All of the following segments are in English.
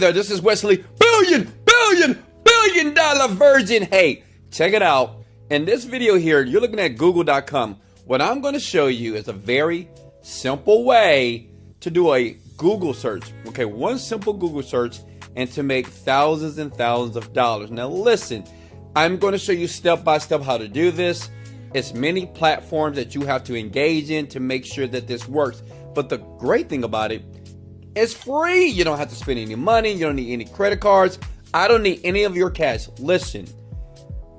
there, this is Wesley billion dollar virgin. Hey, check it out. In this video here, you're looking at google.com. What I'm going to show you is a very simple way to do a Google search. Okay, one simple Google search and to make thousands and thousands of dollars. Now listen, I'm going to show you step by step how to do this. It's many platforms that you have to engage in to make sure that this works. But the great thing about it, it's free. You don't have to spend any money. You don't need any credit cards. I don't need any of your cash. Listen,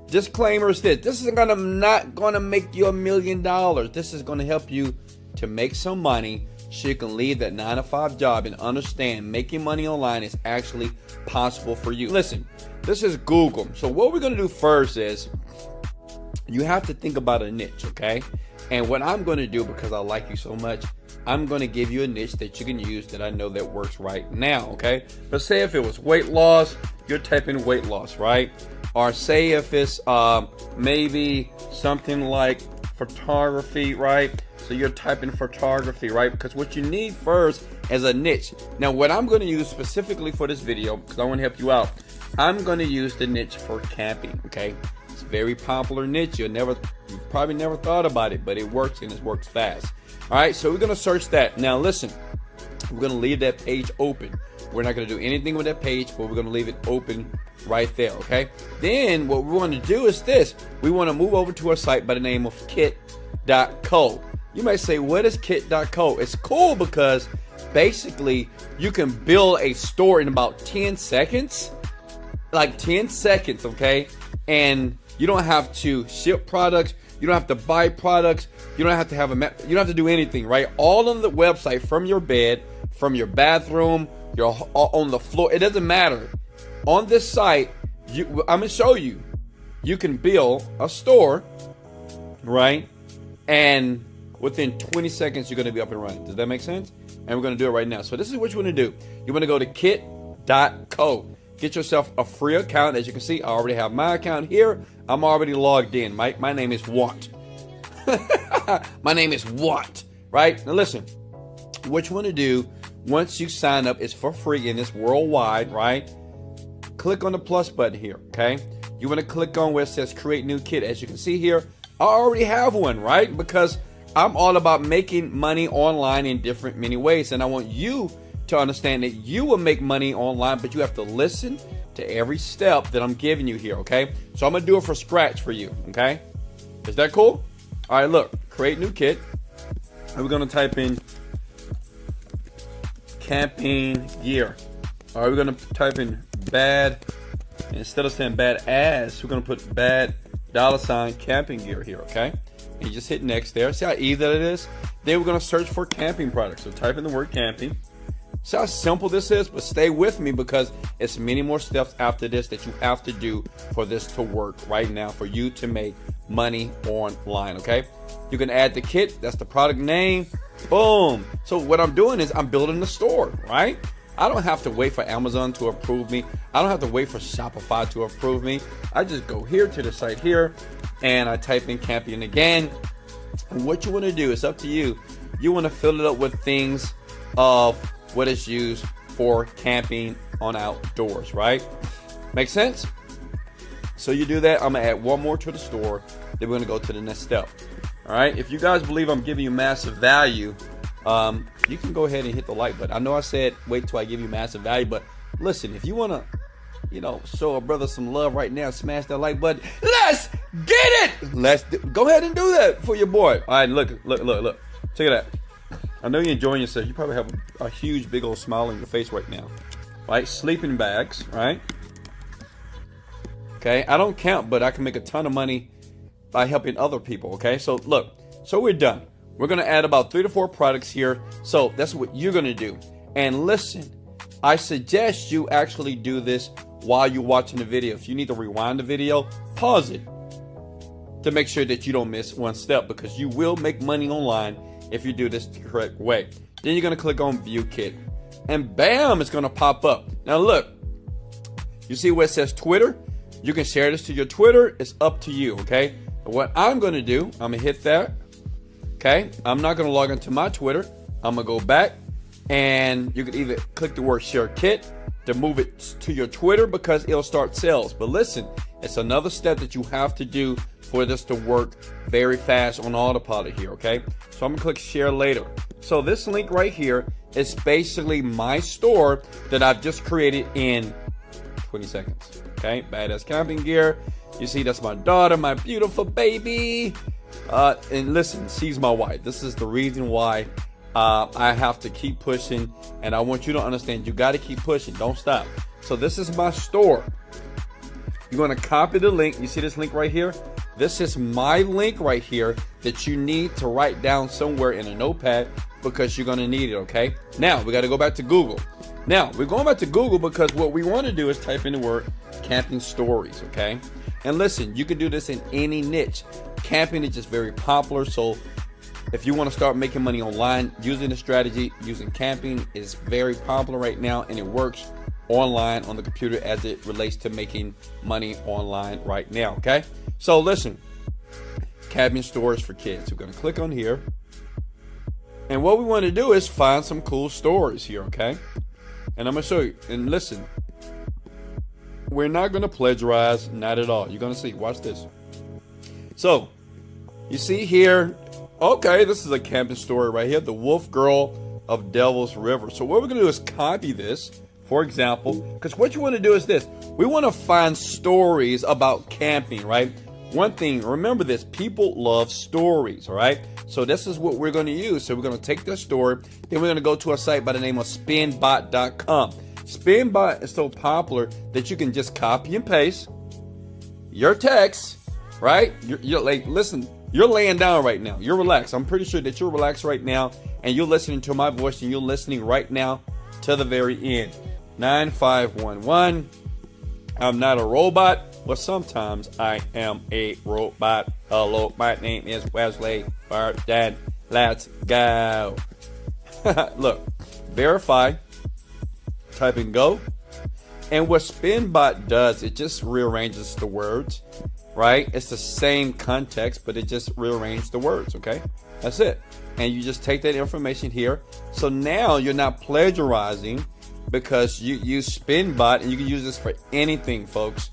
disclaimer is this is not gonna make you $1 million. This is gonna help you to make some money so you can leave that 9-to-5 job and understand making money online is actually possible for you. Listen, this is Google. So what we're gonna do first is you have to think about a niche, okay? And what I'm gonna do, because I like you so much, I'm going to give you a niche that you can use that I know that works right now, okay? But say if it was weight loss, you're typing weight loss, right? Or say if it's maybe something like photography, right? So you're typing photography, right? Because what you need first is a niche. Now, what I'm going to use specifically for this video, because I want to help you out, I'm going to use the niche for camping, okay? It's a very popular niche. You probably never thought about it, but it works and it works fast. All right, so we're going to search that. Now, listen, we're going to leave that page open. We're not going to do anything with that page, but we're going to leave it open right there, okay? Then what we want to do is this. We want to move over to a site by the name of kit.co. You might say, what is kit.co? It's cool because basically you can build a store in about 10 seconds. Like 10 seconds, okay? And you don't have to ship products. You don't have to buy products. You don't have to have a map. You don't have to do anything, right? All on the website, from your bed, from your bathroom, on the floor. It doesn't matter. On this site, I'm going to show you. You can build a store, right? And within 20 seconds, you're going to be up and running. Does that make sense? And we're going to do it right now. So this is what you want to do. You want to go to kit.co. Get yourself a free account. As you can see, I already have my account here. I'm already logged in. My name is what? My name is what? Right? Now listen, what you want to do once you sign up, it's for free and it's worldwide, right? Click on the plus button here, okay? You want to click on where it says create new kit. As you can see here, I already have one, right? Because I'm all about making money online in many ways. And I want you to understand that you will make money online, but you have to listen to every step that I'm giving you here, okay? So I'm going to do it from scratch for you, okay? Is that cool? All right, look, create new kit. And we're going to type in camping gear. All right, we're going to type in bad. Instead of saying bad ass, we're going to put bad $ camping gear here, okay? And you just hit next there. See how easy that it is? Then we're going to search for camping products. So type in the word camping. See how simple this is? But stay with me because it's many more steps after this that you have to do for this to work right now for you to make money online, okay? You can add the kit. That's the product name. Boom. So what I'm doing is I'm building the store, right? I don't have to wait for Amazon to approve me. I don't have to wait for Shopify to approve me. I just go here to the site here and I type in camping again. And what you want to do, it's up to you. You want to fill it up with things of what is used for camping on outdoors, right? Make sense? So you do that. I'm gonna add one more to the store. Then we're gonna go to the next step. All right. If you guys believe I'm giving you massive value, you can go ahead and hit the like button. I know I said wait till I give you massive value, but listen, if you wanna, show a brother some love right now, smash that like button. Let's get it. Go ahead and do that for your boy. All right. Look. Check it out. I know you're enjoying yourself. You probably have a huge, big old smile on your face right now. Right? Sleeping bags, right? Okay, I don't count, but I can make a ton of money by helping other people, okay? So look, so we're done. We're going to add about 3 to 4 products here. So that's what you're going to do. And listen, I suggest you actually do this while you're watching the video. If you need to rewind the video, pause it to make sure that you don't miss one step, because you will make money online if you do this the correct way. Then you're going to click on view kit and bam, it's going to pop up. Now look, you see where it says Twitter? You can share this to your Twitter. It's up to you, okay? But what I'm going to do, I'm going to hit that, okay? I'm not going to log into my Twitter. I'm going to go back and you can either click the word share kit to move it to your Twitter because it'll start sales. But listen, it's another step that you have to do for this to work very fast on autopilot here, okay? So I'm gonna click share later. So this link right here is basically my store that I've just created in 20 seconds, okay? Badass camping gear. You see, that's my daughter, my beautiful baby. And listen, she's my wife. This is the reason why I have to keep pushing, and I want you to understand, you got to keep pushing. Don't stop. So this is my store. You're going to copy the link. You see this link right here? This is my link right here that you need to write down somewhere in a notepad because you're going to need it, okay? Now, we got to go back to Google. Now, we're going back to Google because what we want to do is type in the word camping stories, okay? And listen, you can do this in any niche. Camping is just very popular, so if you want to start making money online using the strategy, using camping is very popular right now, and it works online on the computer as it relates to making money online right now, okay? So listen, camping stores for kids. We're going to click on here, and what we want to do is find some cool stories here, okay? And I'm going to show you. And listen, we're not going to plagiarize, not at all. You're going to see. Watch this. So, you see here, okay, this is a camping story right here. The Wolf Girl of Devil's River. So what we're going to do is copy this, for example, because what you want to do is this. We want to find stories about camping, right? One thing, remember this, people love stories, all right? So this is what we're going to use. So we're going to take this story, then we're going to go to a site by the name of spinbot.com. Spinbot is so popular that you can just copy and paste your text, right? You're like, listen, you're laying down right now. You're relaxed. I'm pretty sure that you're relaxed right now, and you're listening to my voice, and you're listening right now to the very end. 9511. I'm not a robot, but sometimes I am a robot. Hello, my name is Wesley Virgin. Let's go. Look, verify. Type in go. And what Spinbot does, it just rearranges the words, right? It's the same context, but it just rearranges the words, okay? That's it. And you just take that information here. So now you're not plagiarizing because you use Spinbot, and you can use this for anything, folks.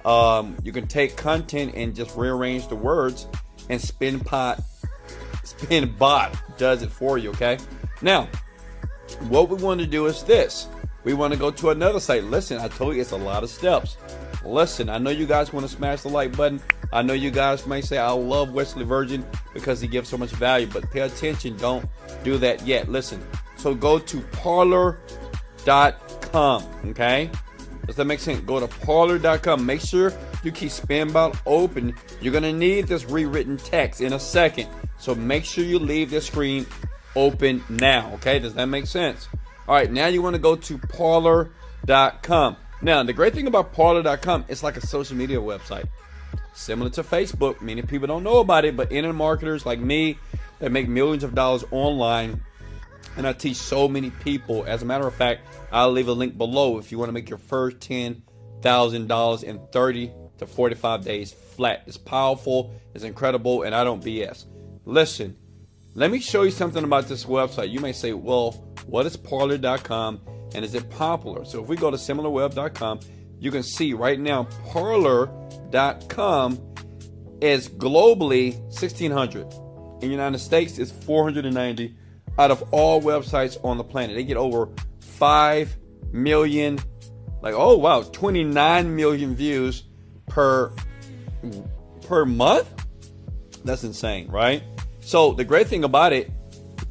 You can take content and just rearrange the words, and Spinbot does it for you, okay? Now, what we want to do is this. We want to go to another site. Listen, I told you it's a lot of steps. Listen, I know you guys want to smash the like button. I know you guys may say, I love Wesley Virgin because he gives so much value, but pay attention. Don't do that yet. Listen, so go to parlor.com, okay? Does that make sense? Go to parlor.com. Make sure you keep Spinbot open. You're going to need this rewritten text in a second. So make sure you leave this screen open now, okay? Does that make sense? All right, now you want to go to parlor.com. Now, the great thing about parlor.com, it's like a social media website. Similar to Facebook. Many people don't know about it, but internet marketers like me that make millions of dollars online, and I teach so many people. As a matter of fact, I'll leave a link below if you want to make your first $10,000 in 30 to 45 days flat. It's powerful, it's incredible, and I don't BS. Listen, let me show you something about this website. You may say, well, what is parlor.com and is it popular? So if we go to similarweb.com, you can see right now parlor.com is globally 1,600. In the United States, it's 490 out of all websites on the planet. They get over 5 million, like, oh wow, 29 million views per month. That's insane, right? So the great thing about it,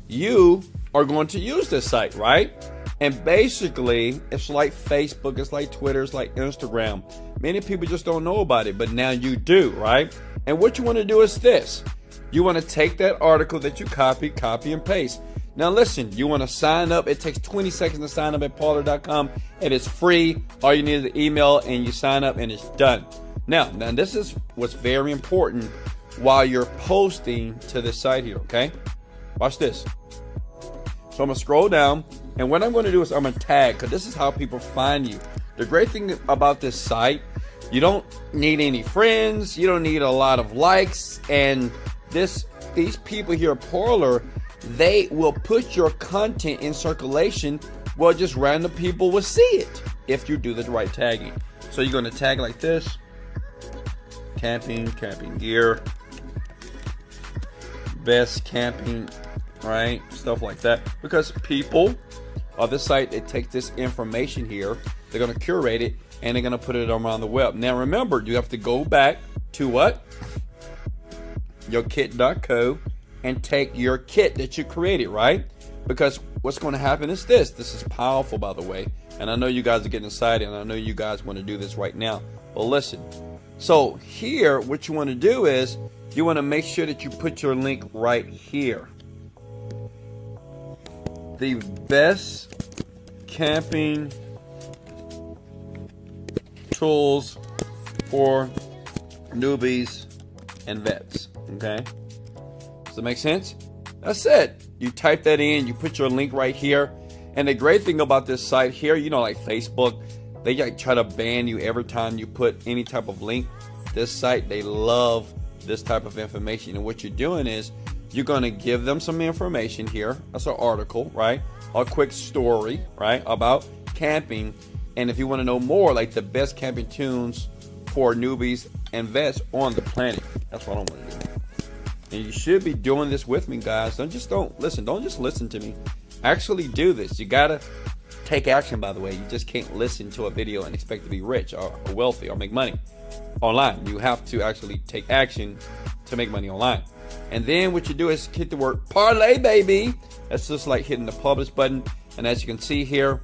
you are going to use this site, right? And basically, it's like Facebook, it's like Twitter, it's like Instagram. Many people just don't know about it, but now you do, right? And what you want to do is this. You want to take that article that you copy and paste. Now listen, you want to sign up. It takes 20 seconds to sign up at parlor.com. It is free. All you need is an email and you sign up and it's done. Now this is what's very important while you're posting to this site here, okay? Watch this. So I'm going to scroll down, and what I'm going to do is I'm going to tag, because this is how people find you. The great thing about this site, you don't need any friends, you don't need a lot of likes, and these people here at Parlor, they will put your content in circulation where just random people will see it. if you do the right tagging. So you're going to tag like this: camping gear, best camping, right? Stuff like that. Because people on this site, they take this information here, they're going to curate it, and they're going to put it around the web. Now remember, you have to go back to what? Your kit.co and take your kit that you created, right? Because what's going to happen is this is powerful, by the way, and I know you guys are getting excited, and I know you guys want to do this right now. Well, listen, so here what you want to do is you want to make sure that you put your link right here. The best camping tools for newbies and vets. Okay, does that make sense? That's it. You type that in, you put your link right here. And the great thing about this site here, you know, like Facebook, they like try to ban you every time you put any type of link. This site, they love this type of information. And what you're doing is you're going to give them some information here. That's an article, right? A quick story, right, about camping. And if you want to know more, like the best camping tunes for newbies and vets on the planet, that's what I want to do. And you should be doing this with me, guys. Don't just listen to me. Actually do this. You gotta take action, by the way. You just can't listen to a video and expect to be rich or wealthy or make money online. You have to actually take action to make money online. And then what you do is hit the word parlay, baby. That's just like hitting the publish button. And as you can see here,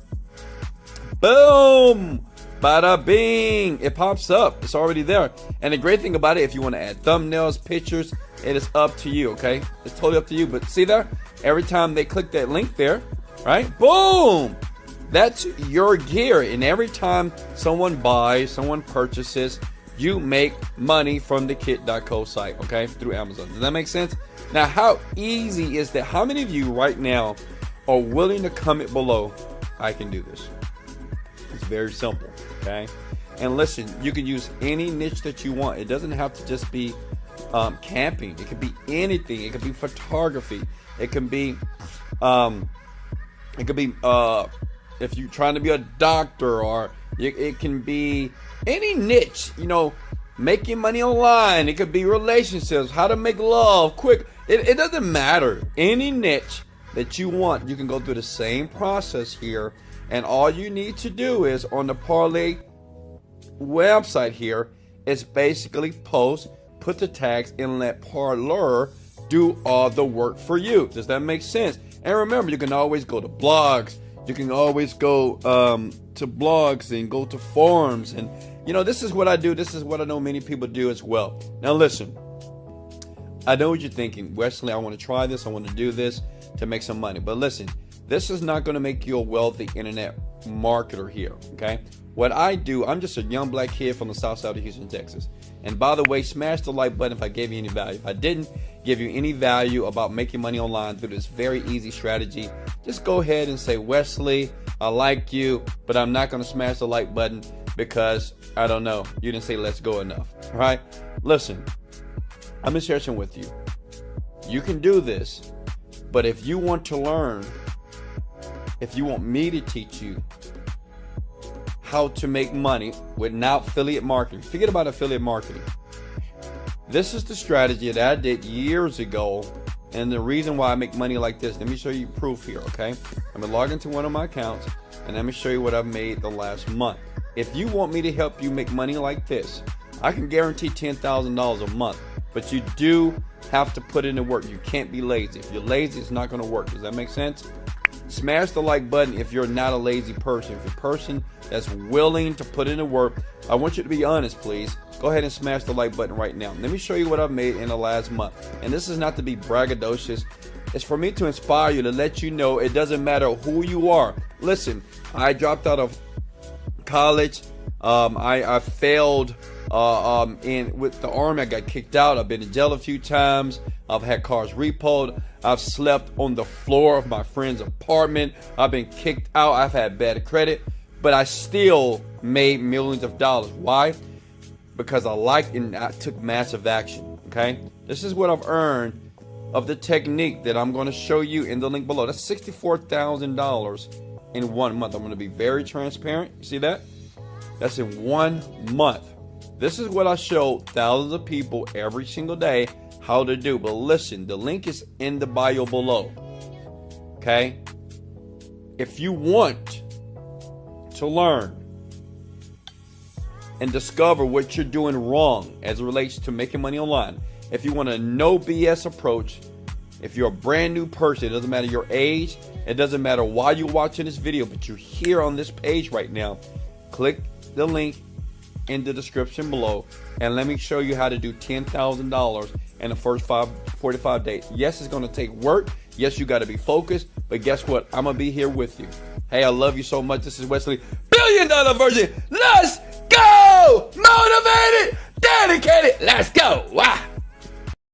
boom, bada bing, it pops up. It's already there. And the great thing about it, if you want to add thumbnails, pictures, it is up to you, okay? It's totally up to you. But see there, every time they click that link there, right, boom, that's your gear. And every time someone buys, someone purchases, you make money from the kit.co site, okay, through Amazon. Does that make sense? Now, how easy is that? How many of you right now are willing to comment below, I can do this? It's very simple, okay? And listen, you can use any niche that you want. It doesn't have to just be camping. It could be anything. It could be photography. It can be if you're trying to be a doctor, or it can be any niche, you know, making money online. It could be relationships, how to make love quick. It doesn't matter. Any niche that you want, you can go through the same process here. And all you need to do is on the Parlay website here is basically post, put the tags, and let Parler do all the work for you. Does that make sense? And remember, you can always go to blogs. You can always go to blogs and go to forums. And, you know, this is what I do. This is what I know many people do as well. Now, listen, I know what you're thinking. Wesley, I want to try this. I want to do this to make some money. But listen, this is not going to make you a wealthy internet marketer here, okay? What I do, I'm just a young black kid from the south side of Houston, Texas. And by the way, smash the like button if I gave you any value. If I didn't give you any value about making money online through this very easy strategy, just go ahead and say, Wesley, I like you, but I'm not going to smash the like button because, I don't know, you didn't say let's go enough, all right? Listen, I'm going to share something with you. You can do this, but if you want to learn, if you want me to teach you how to make money without affiliate marketing, forget about affiliate marketing. This is the strategy that I did years ago, and the reason why I make money like this. Let me show you proof here, okay? I'm gonna log into one of my accounts, and let me show you what I've made the last month. If you want me to help you make money like this, I can guarantee $10,000 a month, but you do have to put in the work. You can't be lazy. If you're lazy, it's not gonna work. Does that make sense? Smash the like button if you're not a lazy person. If you're a person that's willing to put in the work, I want you to be honest, please. Go ahead and smash the like button right now. Let me show you what I've made in the last month. And this is not to be braggadocious. It's for me to inspire you, to let you know it doesn't matter who you are. Listen, I dropped out of college. I failed with the Army. I got kicked out. I've been in jail a few times. I've had cars repoed. I've slept on the floor of my friend's apartment. I've been kicked out. I've had bad credit, but I still made millions of dollars. Why? Because I liked and I took massive action. Okay, this is what I've earned of the technique that I'm going to show you in the link below. That's $64,000 in 1 month. I'm going to be very transparent. You see that? That's in 1 month. This is what I show thousands of people every single day how to do. But listen, the link is in the bio below. Okay? If you want to learn and discover what you're doing wrong as it relates to making money online, if you want a no BS approach, if you're a brand new person, it doesn't matter your age, it doesn't matter why you're watching this video, but you're here on this page right now, click the link in the description below and let me show you how to do $10,000 in the first 45 days. Yes, it's going to take work. Yes, you got to be focused, but guess what? I'm going to be here with you. Hey, I love you so much. This is Wesley, $1 billion Virgin. Let's go! Motivated, dedicated. Let's go. Wow.